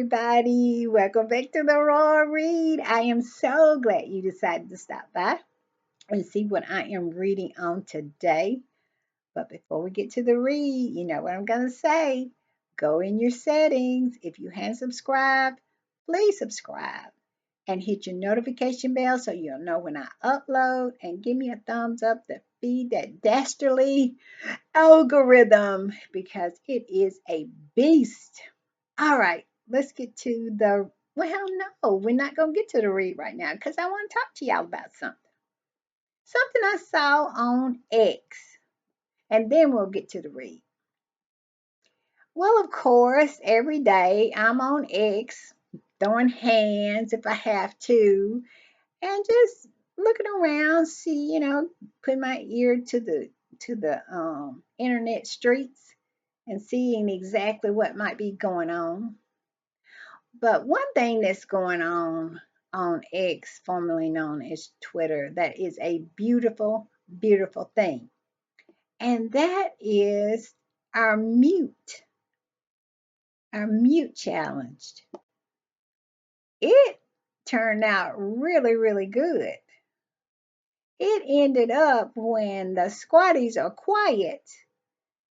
everybody. Welcome back to the Raw Read. I am so glad you decided to stop by and see what I am reading on today. But before we get to the read, you know what I'm going to say. Go in your settings. If you haven't subscribed, please subscribe and hit your notification bell so you'll know when I upload, and give me a thumbs up to feed that dastardly algorithm because it is a beast. All right, let's get to the. Well, no, we're not going to get to the read right now because I want to talk to y'all about something. Something I saw on X, and then we'll get to the read. Well, of course, every day I'm on X, throwing hands if I have to, and just looking around, see, put my ear to the internet streets and seeing exactly what might be going on. But one thing that's going on X, formerly known as Twitter, that is a beautiful, beautiful thing. And that is our mute challenge. It turned out really, really good. It ended up when the squatties are quiet,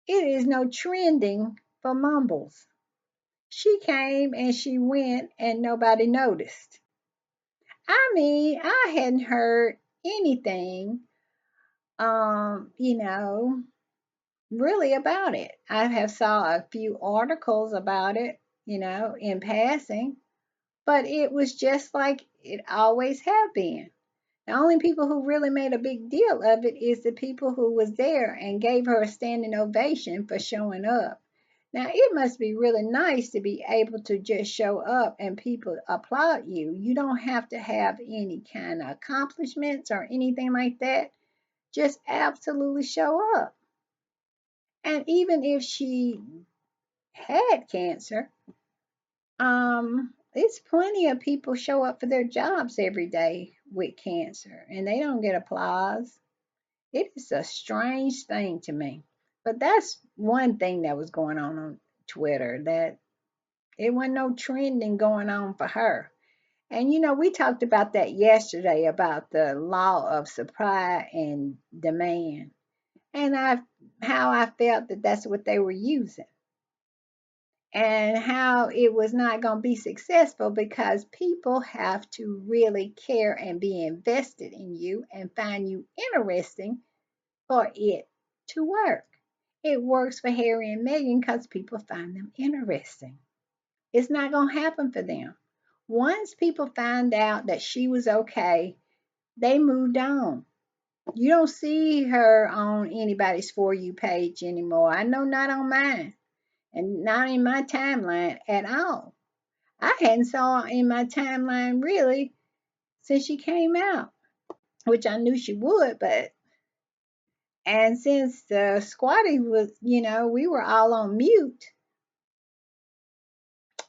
it is no trending for mumbles. She came and she went and nobody noticed. I mean, I hadn't heard anything, um, you know, really about it. I have saw a few articles about it, in passing, but it was just like it always have been. The only people who really made a big deal of it is the people who was there and gave her a standing ovation for showing up. Now, it must be really nice to be able to just show up and people applaud you. You don't have to have any kind of accomplishments or anything like that. Just absolutely show up. And even if she had cancer, it's plenty of people show up for their jobs every day with cancer and they don't get applause. It is a strange thing to me. But that's one thing that was going on Twitter, that it wasn't no trending going on for her. And we talked about that yesterday about the law of supply and demand, and how I felt that that's what they were using, and how it was not going to be successful because people have to really care and be invested in you and find you interesting for it to work. It works for Harry and Meghan because people find them interesting. It's not going to happen for them. Once people found out that she was okay, they moved on. You don't see her on anybody's For You page anymore. I know not on mine and not in my timeline at all. I hadn't saw her in my timeline really since she came out, which I knew she would, but and since the squatty was, we were all on mute,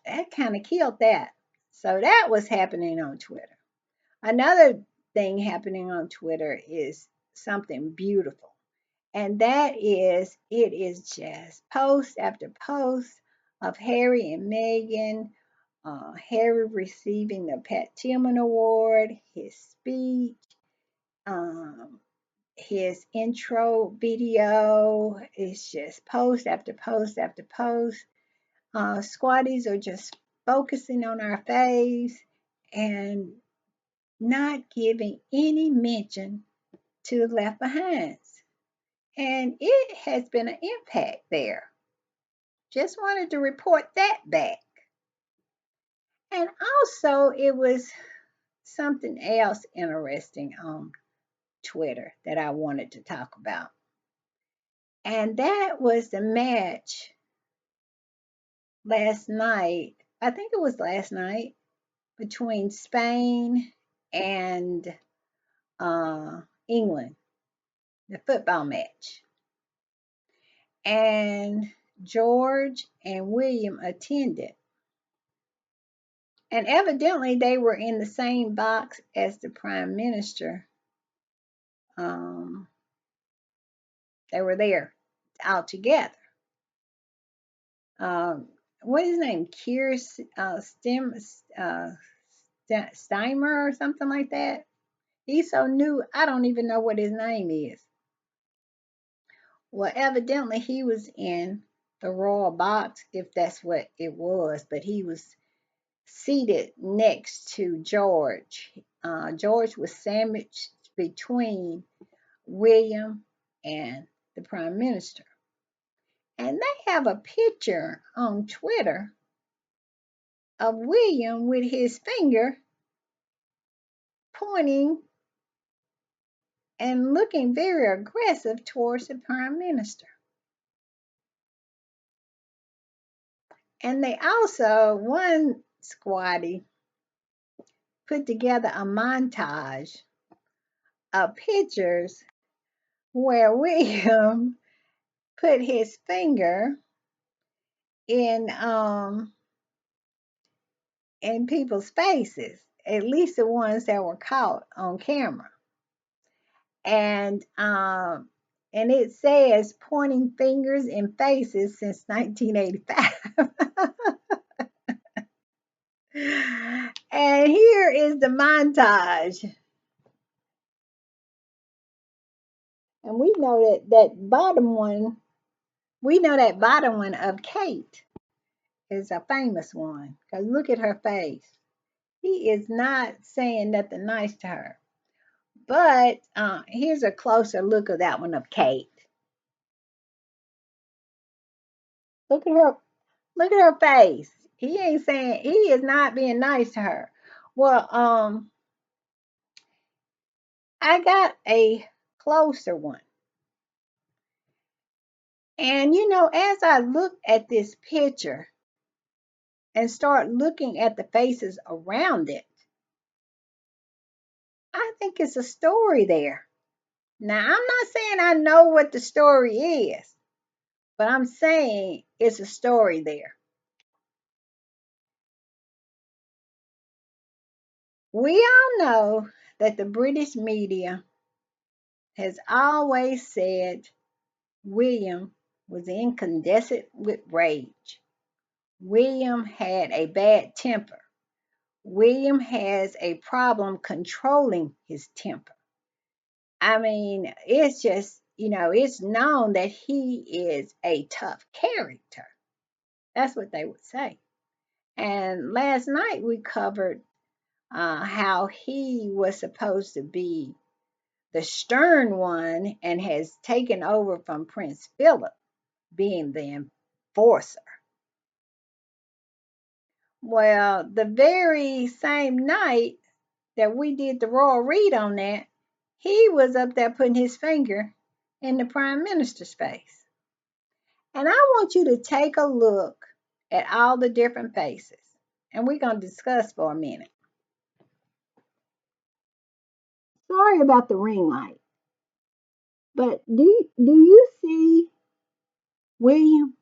that kind of killed that. So that was happening on Twitter. Another thing happening on Twitter is something beautiful. And that is, it is just post after post of Harry and Meghan, Harry receiving the Pat Tillman Award, his speech, um, his intro video. It's just post after post after post. Squatties are just focusing on our faves and not giving any mention to the left behinds. And it has been an impact there. Just wanted to report that back. And also, it was something else interesting on Twitter that I wanted to talk about. And that was the match last night. I think it was last night between Spain and England, the football match. And George and William attended. And evidently, they were in the same box as the prime minister. Um, they were there all together. Um, what is his name? Keir uh, Steimer or something like that. He's so new, I don't even know what his name is. Well, evidently he was in the royal box, if that's what it was, but he was seated next to George. George was sandwiched between William and the prime minister. And they have a picture on Twitter of William with his finger pointing and looking very aggressive towards the prime minister. And they also, one squatty put together a montage of pictures where William put his finger in in people's faces, at least the ones that were caught on camera. And it says pointing fingers in faces since 1985. And here is the montage. And we know that bottom one of Kate is a famous one. Because look at her face. He is not saying nothing nice to her. But here's a closer look of that one of Kate. Look at her. Look at her face. He ain't saying, he is not being nice to her. Well, I got a closer one. And as I look at this picture and start looking at the faces around it, I think it's a story there. Now, I'm not saying I know what the story is, but I'm saying it's a story there. We all know that the British media has always said William was incandescent with rage. William had a bad temper. William has a problem controlling his temper. I mean, it's just, it's known that he is a tough character. That's what they would say. And last night we covered how he was supposed to be the stern one and has taken over from Prince Philip being the enforcer. Well, the very same night that we did the royal read on that, he was up there putting his finger in the prime minister's face. And I want you to take a look at all the different faces. And we're going to discuss for a minute. Sorry about the ring light, but do you see William?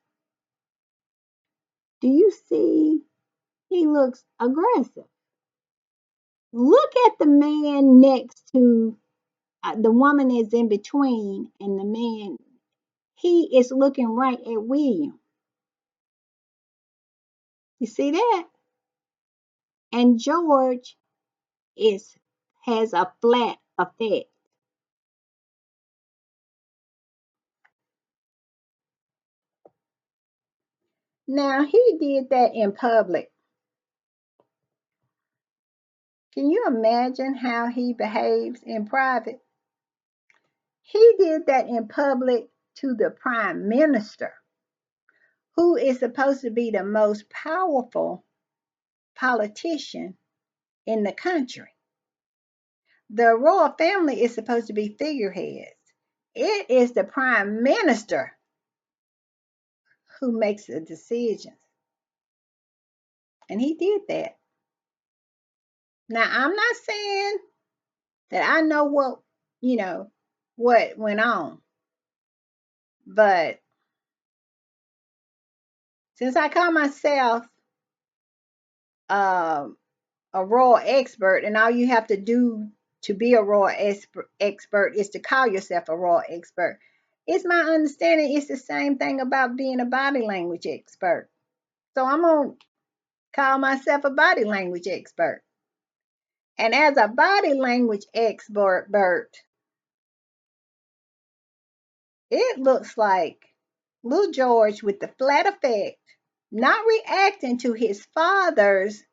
Do you see he looks aggressive? Look at the man next to the woman is in between, and the man, he is looking right at William. You see that? And George is has a flat effect. Now he did that in public. Can you imagine how he behaves in private? He did that in public to the prime minister, who is supposed to be the most powerful politician in the country. The royal family is supposed to be figureheads. It is the prime minister who makes the decisions. And he did that. Now, I'm not saying that I know what went on. But since I call myself um, a royal expert, and all you have to do to be a royal expert is to call yourself a royal expert, it's my understanding it's the same thing about being a body language expert. So I'm going to call myself a body language expert. And as a body language expert, it looks like little George with the flat effect, not reacting to his father's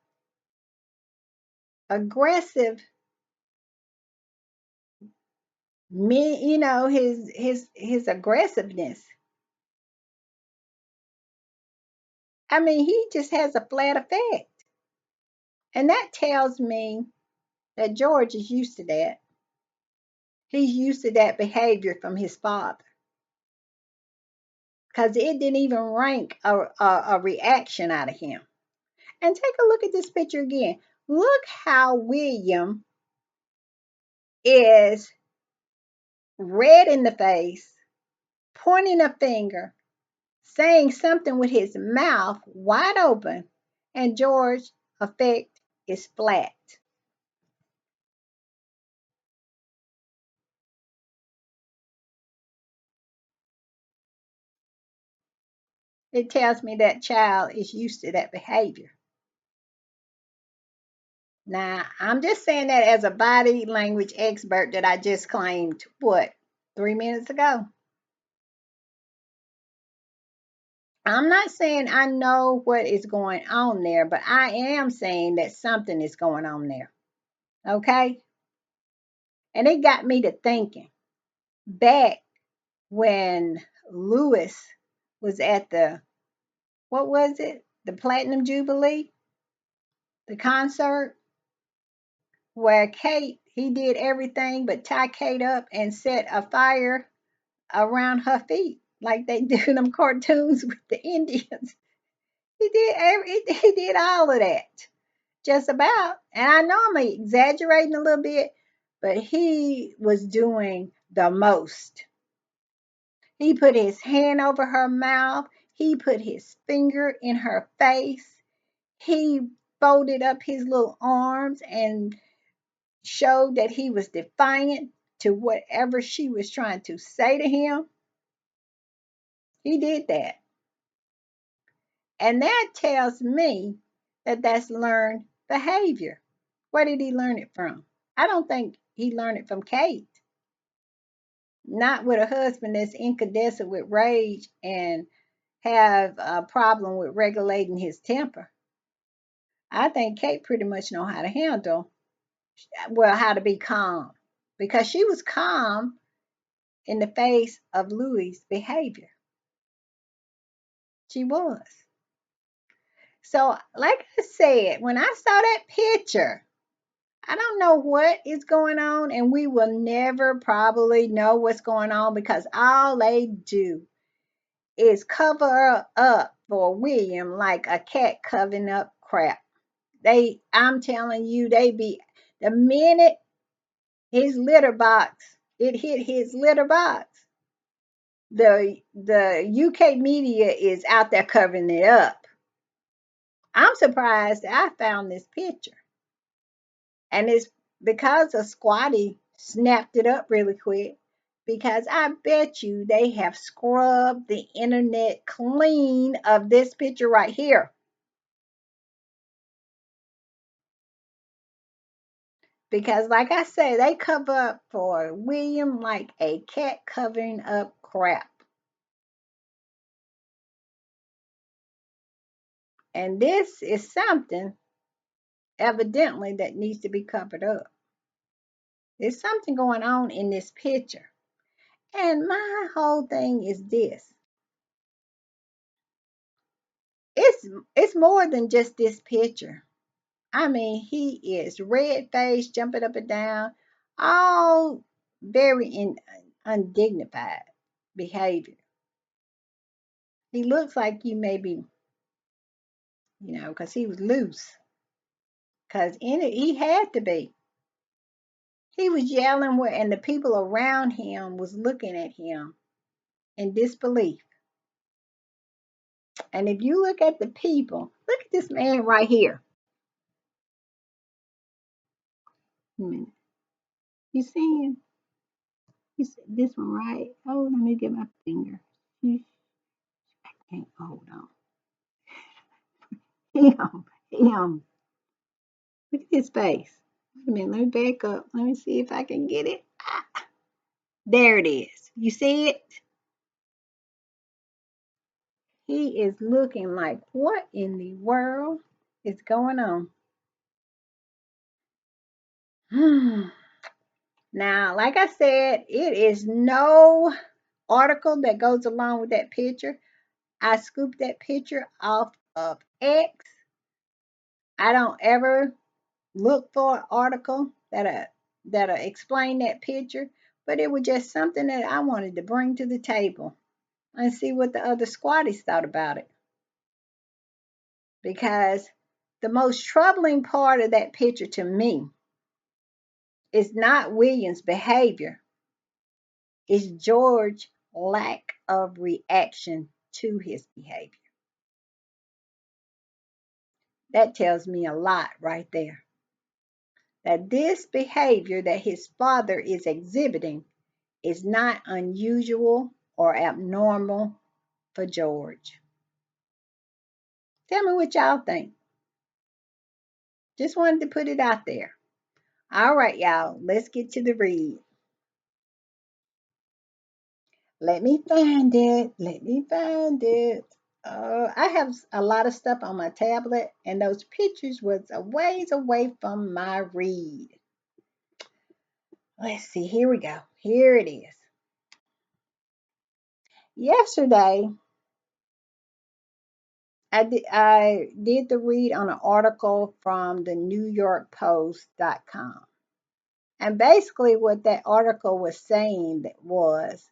aggressive, his aggressiveness. I mean, he just has a flat effect. And that tells me that George is used to that. He's used to that behavior from his father because it didn't even rank a reaction out of him. And take a look at this picture again. Look how William is red in the face, pointing a finger, saying something with his mouth wide open, and George's effect is flat. It tells me that child is used to that behavior. Now, I'm just saying that as a body language expert that I just claimed, what, 3 minutes ago? I'm not saying I know what is going on there, but I am saying that something is going on there. Okay? And it got me to thinking back when Lewis was at what was it? The Platinum Jubilee, the concert, where he did everything but tie Kate up and set a fire around her feet, like they do in them cartoons with the Indians. He did all of that, just about. And I know I'm exaggerating a little bit, but he was doing the most. He put his hand over her mouth. He put his finger in her face. He folded up his little arms and showed that he was defiant to whatever she was trying to say to him. He did that. And that tells me that that's learned behavior. Where did he learn it from? I don't think he learned it from Kate. Not with a husband that's incandescent with rage and have a problem with regulating his temper. I think Kate pretty much know how to handle, well, how to be calm, because she was calm in the face of Louis' behavior. She was. So, like I said, when I saw that picture, I don't know what is going on, and we will never probably know what's going on because all they do is cover up for William like a cat covering up crap. I'm telling you, they be the minute his litter box, it hit his litter box, the UK media is out there covering it up. I'm surprised I found this picture. And it's because a squatty snapped it up really quick. Because I bet you they have scrubbed the internet clean of this picture right here. Because, like I say, they cover up for William like a cat covering up crap. And this is something evidently that needs to be covered up. There's something going on in this picture. And my whole thing is this. It's more than just this picture. I mean, he is red faced, jumping up and down, all very undignified behavior. He looks like you maybe, because he was loose. Because in it, he had to be. He was yelling where, and the people around him was looking at him in disbelief. And if you look at the people, look at this man right here. You see him? You see this one, right? Oh, let me get my finger. I can't hold on. Him, him. Look at his face. Wait a minute, let me back up. Let me see if I can get it. Ah, there it is. You see it? He is looking like, what in the world is going on? Now, like I said, it is no article that goes along with that picture. I scooped that picture off of X. I don't ever look for an article that'll explain that picture, but it was just something that I wanted to bring to the table and see what the other squatties thought about it. Because the most troubling part of that picture to me is not William's behavior, it's George's lack of reaction to his behavior. That tells me a lot right there. That this behavior that his father is exhibiting is not unusual or abnormal for George. Tell me what y'all think. Just wanted to put it out there. All right, y'all, let's get to the read. Let me find it. Let me find it. I have a lot of stuff on my tablet, and those pictures was a ways away from my read. Let's see. Here we go. Here it is. Yesterday, I did the read on an article from the NewYorkPost.com. And basically, what that article was saying was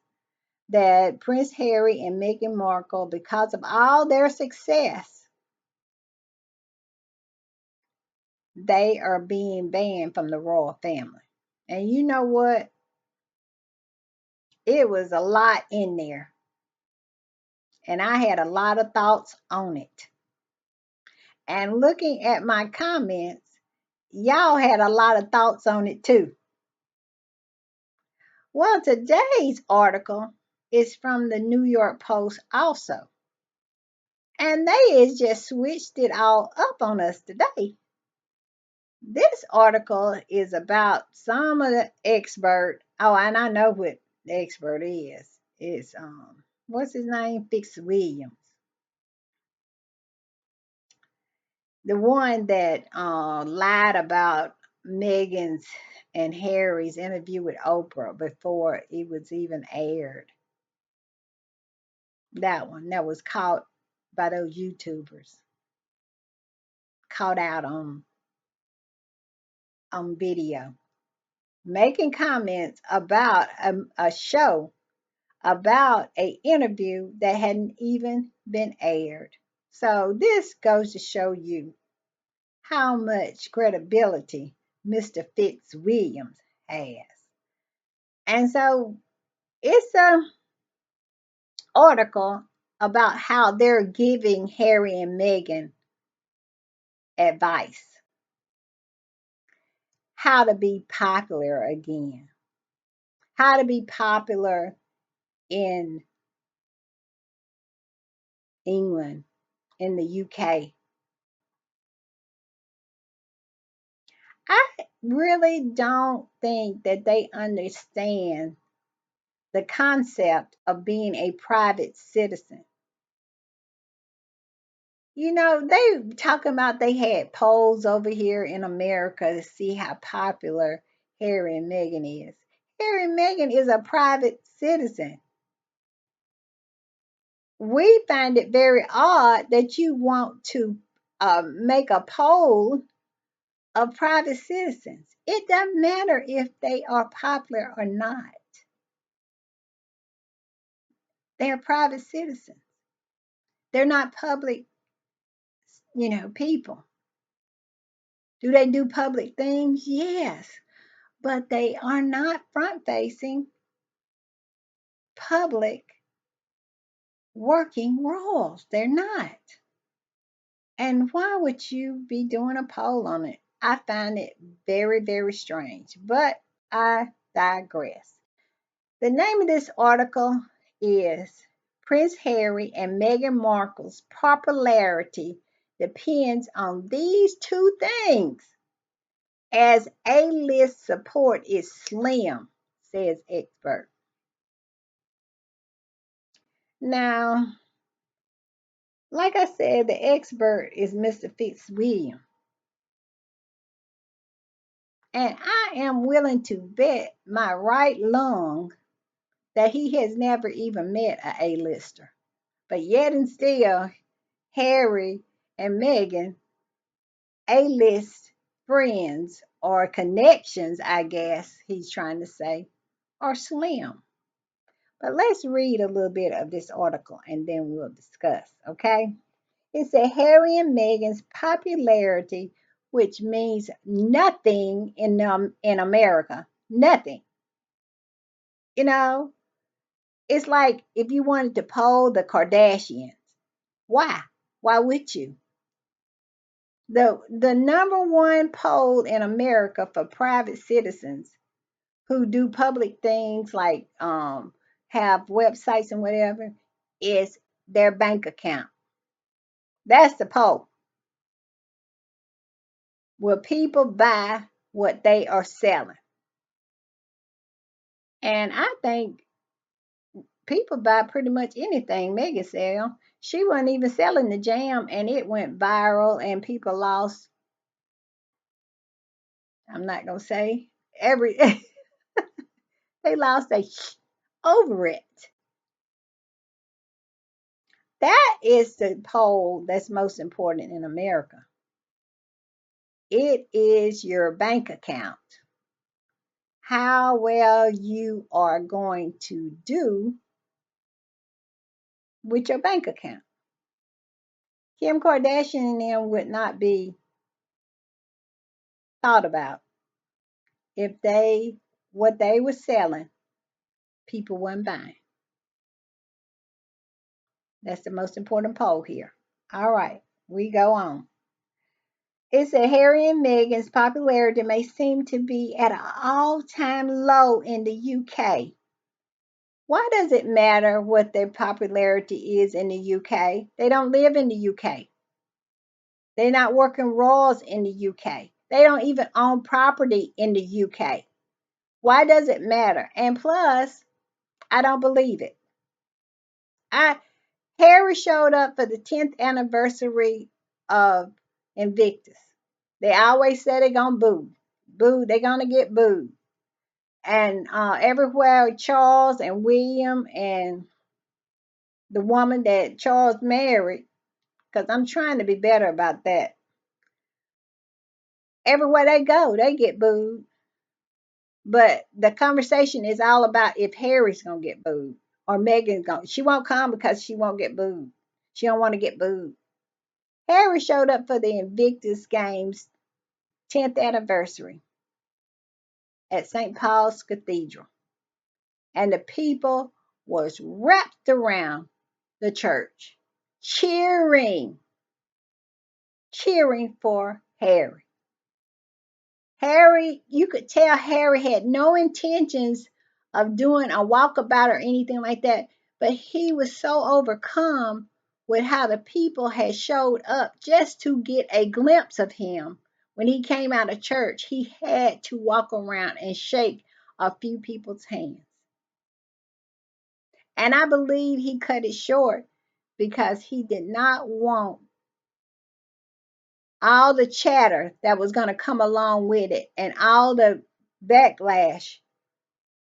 that Prince Harry and Meghan Markle, because of all their success, they are being banned from the royal family. And you know what? It was a lot in there. And I had a lot of thoughts on it. And looking at my comments, y'all had a lot of thoughts on it too. Well, today's article is from the New York Post also. And they is just switched it all up on us today. This article is about some of the expert. Oh, and I know what the expert is. It's what's his name? Fitzwilliams. The one that lied about Meghan's and Harry's interview with Oprah before it was even aired. That one that was caught by those YouTubers, caught out on video, making comments about a show, about a interview that hadn't even been aired. So this goes to show you how much credibility Mr. Fitzwilliams has. And so it's a article about how they're giving Harry and Meghan advice, how to be popular again, how to be popular in England, in the UK. I really don't think that they understand the concept of being a private citizen. You know, they talking about they had polls over here in America to see how popular Harry and Meghan is. Harry and Meghan is a private citizen. We find it very odd that you want to make a poll of private citizens. It doesn't matter if they are popular or not. They're private citizens. They're not public, people. Do they do public things? Yes, but they are not front facing public working roles. They're not. And why would you be doing a poll on it? I find it very, very strange, but I digress. The name of this article is Prince Harry and Meghan Markle's Popularity depends on these two things, as A-list support is slim, says expert. Now, like I said, the expert is Mr. Fitzwilliam, and I am willing to bet my right lung that he has never even met a A-lister. But yet and still, Harry and Meghan A-list friends or connections, I guess he's trying to say, are slim. But let's read a little bit of this article and then we'll discuss, okay? It said Harry and Meghan's popularity, which means nothing in America, nothing. You know, it's like if you wanted to poll the Kardashians, why? Why would you? The number one poll in America for private citizens who do public things like have websites and whatever is their bank account. That's the poll. Will people buy what they are selling? And I think people buy pretty much anything Megan sell. She wasn't even selling the jam and it went viral and people lost, I'm not gonna say every they lost a over it. That is the poll that's most important in America. It is your bank account. How well you are going to do with your bank account. Kim Kardashian and them would not be thought about if what they were selling, people weren't buying. That's the most important poll here. All right, we go on. It said Harry and Meghan's popularity may seem to be at an all-time low in the UK. Why does it matter what their popularity is in the UK? They don't live in the UK. They're not working roles in the UK. They don't even own property in the UK. Why does it matter? And plus, I don't believe it. I Harry showed up for the 10th anniversary of Invictus. They always say they're gonna boo. Boo, they're gonna get booed. And everywhere Charles and William and the woman that Charles married, because I'm trying to be better about that. Everywhere they go, they get booed. But the conversation is all about if Harry's gonna get booed or Meghan's gonna. She won't come because she won't get booed. She don't want to get booed. Harry showed up for the Invictus Games 10th anniversary at St. Paul's Cathedral, and the people was wrapped around the church, cheering, cheering for Harry. Harry, you could tell Harry had no intentions of doing a walkabout or anything like that, but he was so overcome with how the people had showed up just to get a glimpse of him. When he came out of church, he had to walk around and shake a few people's hands. And I believe he cut it short because he did not want all the chatter that was going to come along with it and all the backlash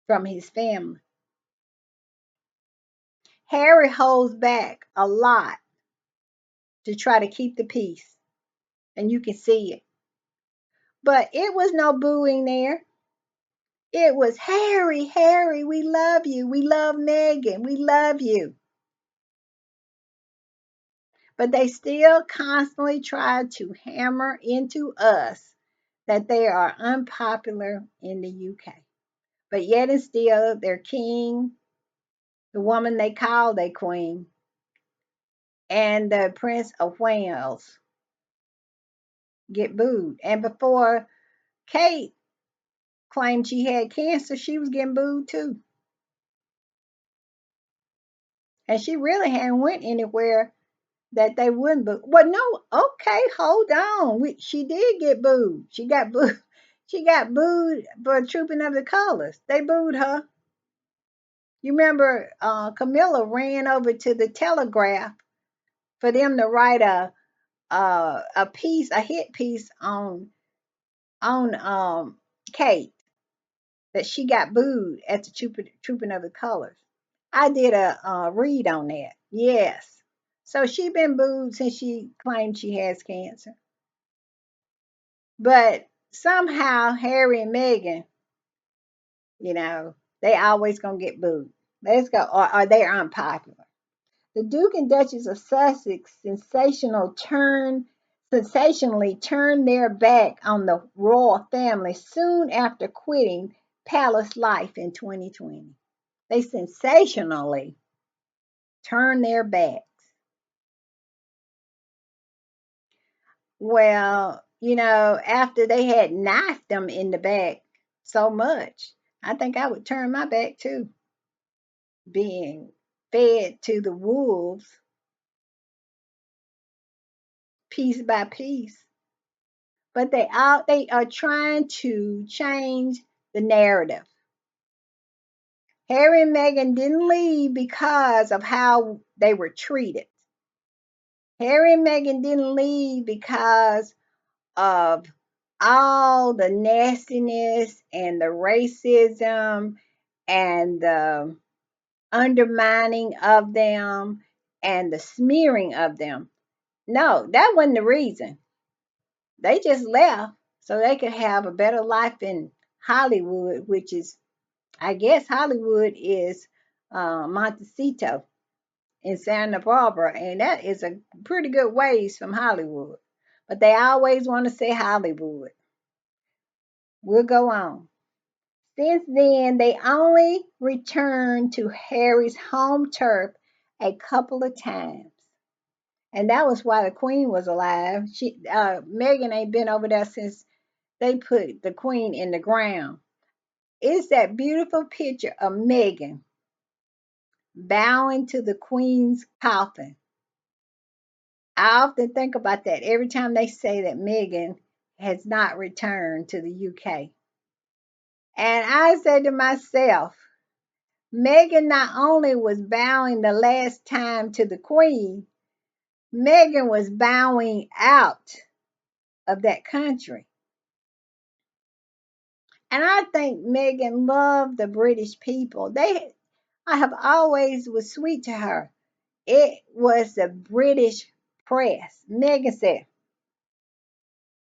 from his family. Harry holds back a lot to try to keep the peace, and you can see it. But it was no booing there. It was Harry, Harry, we love you. We love Meghan. We love you. But they still constantly try to hammer into us that they are unpopular in the UK. But yet and still, their king, the woman they call their queen, and the Prince of Wales get booed. And before Kate claimed she had cancer, she was getting booed too. And she really hadn't went anywhere that they wouldn't boo. Well, no, okay, hold on. She did get booed. She got booed. She got booed for Trooping of the Colors. They booed her. You remember Camilla ran over to the Telegraph for them to write a piece, a hit piece on Kate, that she got booed at the Trooping of the Colors. I did a read on that. Yes. So she been booed since she claimed she has cancer. But somehow Harry and Meghan, you know, they always gonna get booed. Let's go, or they're unpopular. The Duke and Duchess of Sussex sensationally turned their back on the royal family soon after quitting palace life in 2020. They sensationally turned their backs. Well, after they had knifed them in the back so much, I think I would turn my back too, being fed to the wolves piece by piece. But they are trying to change the narrative. Harry and Meghan didn't leave because of how they were treated. Harry and Meghan didn't leave because of all the nastiness and the racism and the undermining of them and the smearing of them. No, that wasn't the reason. They just left so they could have a better life in Hollywood, which is, I guess, Hollywood is Montecito in Santa Barbara, and that is a pretty good ways from Hollywood. But they always want to say Hollywood. We'll go on. Since then, they only returned to Harry's home turf a couple of times. And that was why the Queen was alive. Meghan ain't been over there since they put the Queen in the ground. It's that beautiful picture of Meghan bowing to the Queen's coffin. I often think about that every time they say that Meghan has not returned to the UK. And I say to myself, Meghan not only was bowing the last time to the Queen, Meghan was bowing out of that country. And I think Meghan loved the British people. I have always was sweet to her. It was the British press. Meghan said,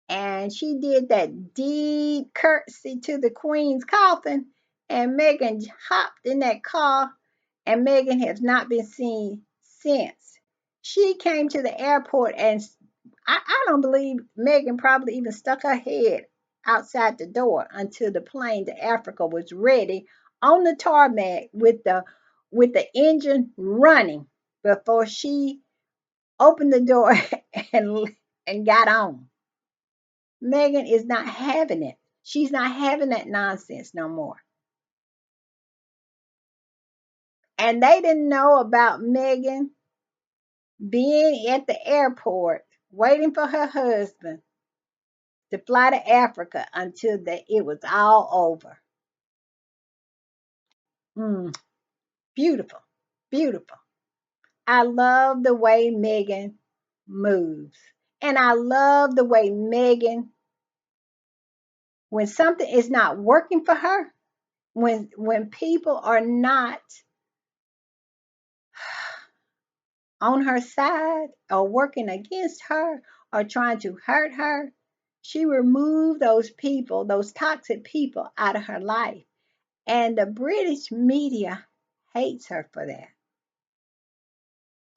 and she did that deep curtsy to the Queen's coffin, and Meghan hopped in that car, and Meghan has not been seen since. She came to the airport, and I don't believe Meghan probably even stuck her head outside the door until the plane to Africa was ready on the tarmac with the engine running before she opened the door and got on. Meghan is not having it. She's not having that nonsense no more. And they didn't know about Meghan being at the airport waiting for her husband to fly to Africa until it was all over. Mm, beautiful, beautiful. I love the way Meghan moves. And I love the way Meghan, when something is not working for her, when people are not on her side or working against her or trying to hurt her, she removed those people, those toxic people out of her life. And the British media hates her for that.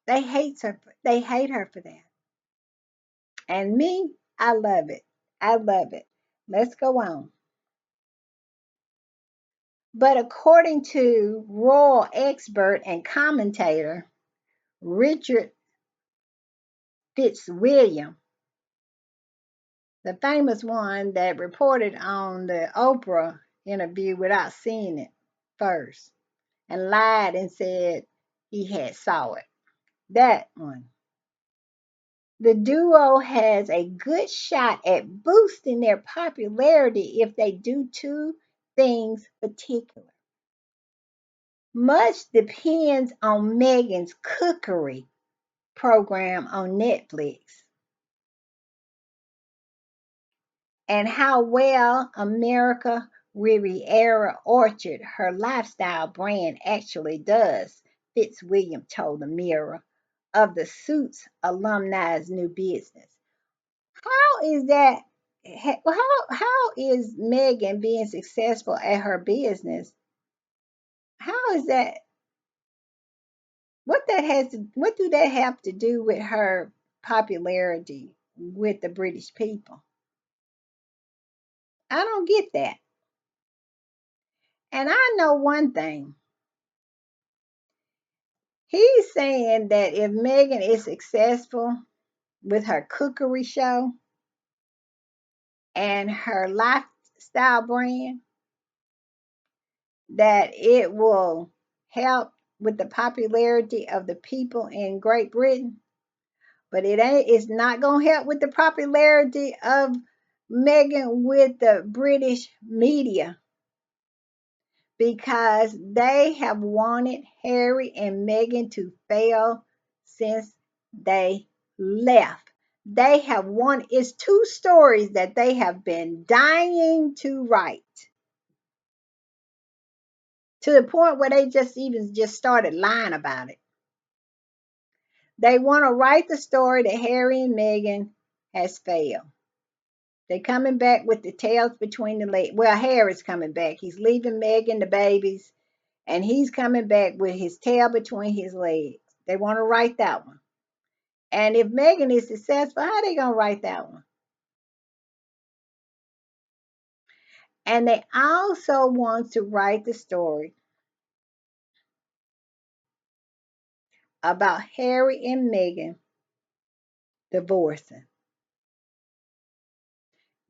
They hate her for that. And me, I love it. I love it. Let's go on. But according to royal expert and commentator Richard Fitzwilliam, the famous one that reported on the Oprah interview without seeing it first and lied and said he had saw it. That one. The duo has a good shot at boosting their popularity if they do two things particular. Much depends on Meghan's cookery program on Netflix and how well America Riviera Orchard, her lifestyle brand, actually does, Fitzwilliam told the Mirror of the Suits alumni's new business. How is that? How is Meghan being successful at her business? How is that? What do that have to do with her popularity with the British people? I don't get that. And I know one thing. He's saying that if Meghan is successful with her cookery show and her lifestyle brand, that it will help with the popularity of the people in Great Britain, but it's not gonna help with the popularity of Meghan with the British media because they have wanted Harry and Meghan to fail since they left. They have won. It's two stories that they have been dying to write to the point where they just started lying about it. They want to write the story that Harry and Meghan has failed. They're coming back with the tails between the legs. Well, Harry's coming back. He's leaving Meghan the babies, and he's coming back with his tail between his legs. They want to write that one. And if Meghan is successful, how are they going to write that one? And they also want to write the story about Harry and Meghan divorcing.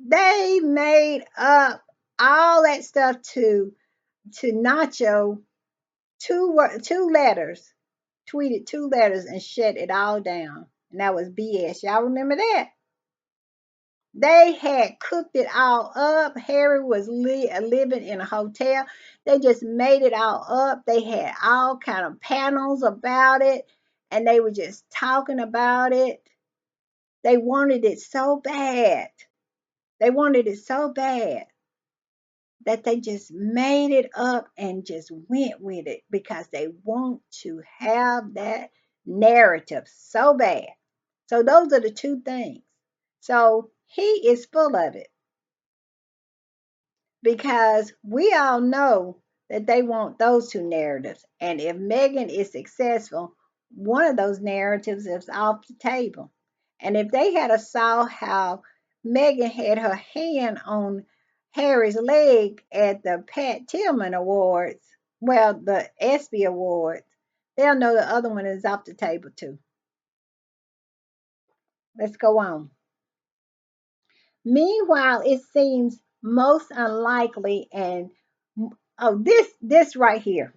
They made up all that stuff to Nacho two letters, tweeted two letters and shut it all down. And that was BS. Y'all remember that? They had cooked it all up. Harry was living in a hotel. They just made it all up. They had all kind of panels about it, and they were just talking about it. They wanted it so bad. They wanted it so bad that they just made it up and just went with it because they want to have that narrative so bad. So those are the two things. So he is full of it because we all know that they want those two narratives. And if Meghan is successful, one of those narratives is off the table. And if they had a saw how Meghan had her hand on Harry's leg at the Pat Tillman Awards, well, the ESPY Awards, they'll know the other one is off the table too. Let's go on. Meanwhile, it seems most unlikely and oh, this right here.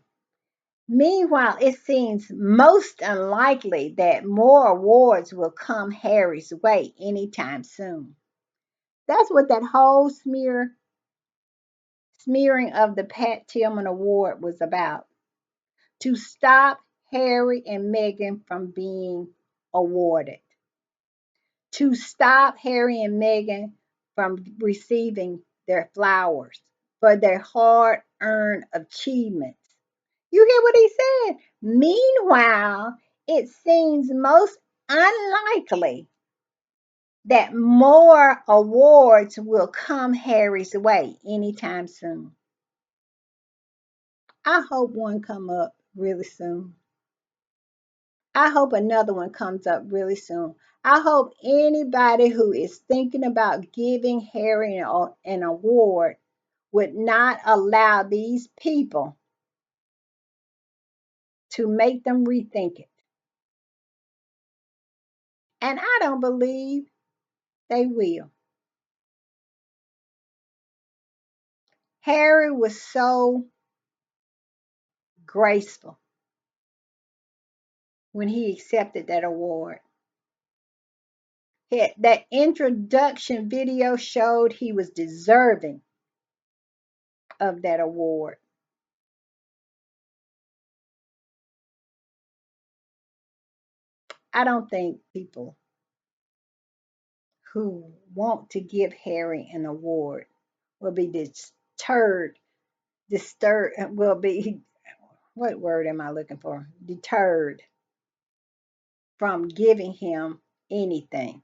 Meanwhile, it seems most unlikely that more awards will come Harry's way anytime soon. That's what that whole smearing of the Pat Tillman Award was about. To stop Harry and Meghan from being awarded. To stop Harry and Meghan from receiving their flowers for their hard earned achievements. You hear what he said? Meanwhile, it seems most unlikely that more awards will come Harry's way anytime soon. I hope one come up really soon. I hope another one comes up really soon. I hope anybody who is thinking about giving Harry an award would not allow these people to make them rethink it. And I don't believe they will. Harry was so graceful when he accepted that award. That introduction video showed he was deserving of that award. I don't think people who want to give Harry an award will be will be, what word am I looking for? Deterred from giving him anything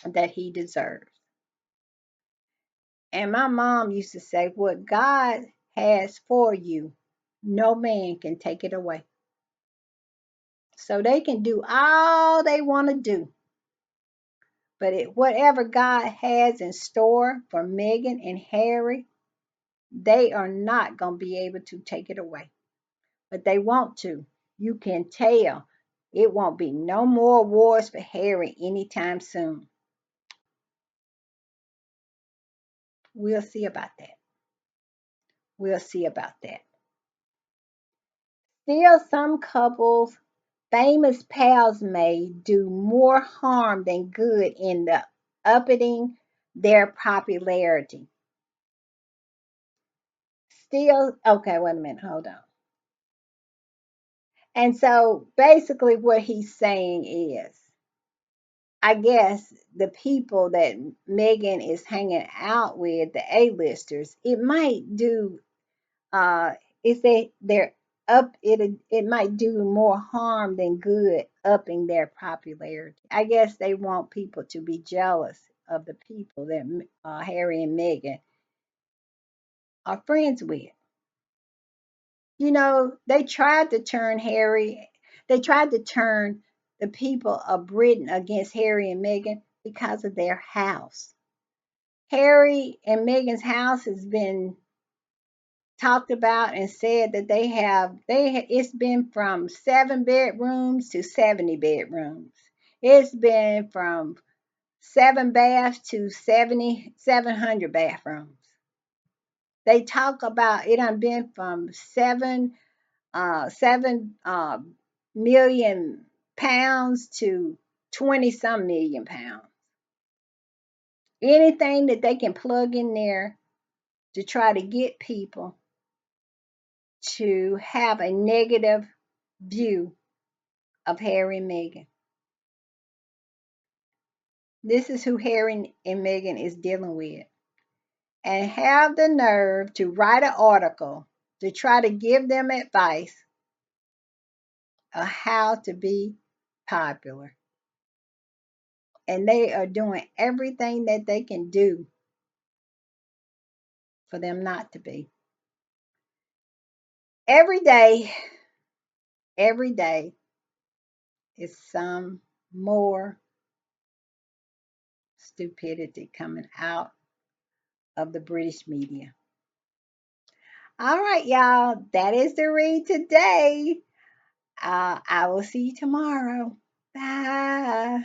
that he deserves. And my mom used to say, what God has for you, no man can take it away. So they can do all they want to do. But whatever God has in store for Meghan and Harry, they are not going to be able to take it away. But they want to. You can tell it won't be no more awards for Harry anytime soon. We'll see about that. We'll see about that. Still, some couples, famous pals may do more harm than good in the upping their popularity. Still, okay, wait a minute, hold on. And so basically, what he's saying is, I guess the people that Meghan is hanging out with, the A-listers, it might do, if they're up, it might do more harm than good, upping their popularity. I guess they want people to be jealous of the people that Harry and Meghan are friends with. They tried to turn the people of Britain against Harry and Meghan because of their house. Harry and Meghan's house has been talked about and said that it's been from 7 bedrooms to 70 bedrooms. It's been from 7 baths to 700 bathrooms. They talk about it done been from 7 million pounds to 20 some million pounds. Anything that they can plug in there to try to get people to have a negative view of Harry and Meghan. This is who Harry and Meghan is dealing with. And have the nerve to write an article to try to give them advice of how to be popular. And they are doing everything that they can do for them not to be. Every day, every day is some more stupidity coming out of the British media. All right, y'all, that is the read today. I will see you tomorrow. Bye.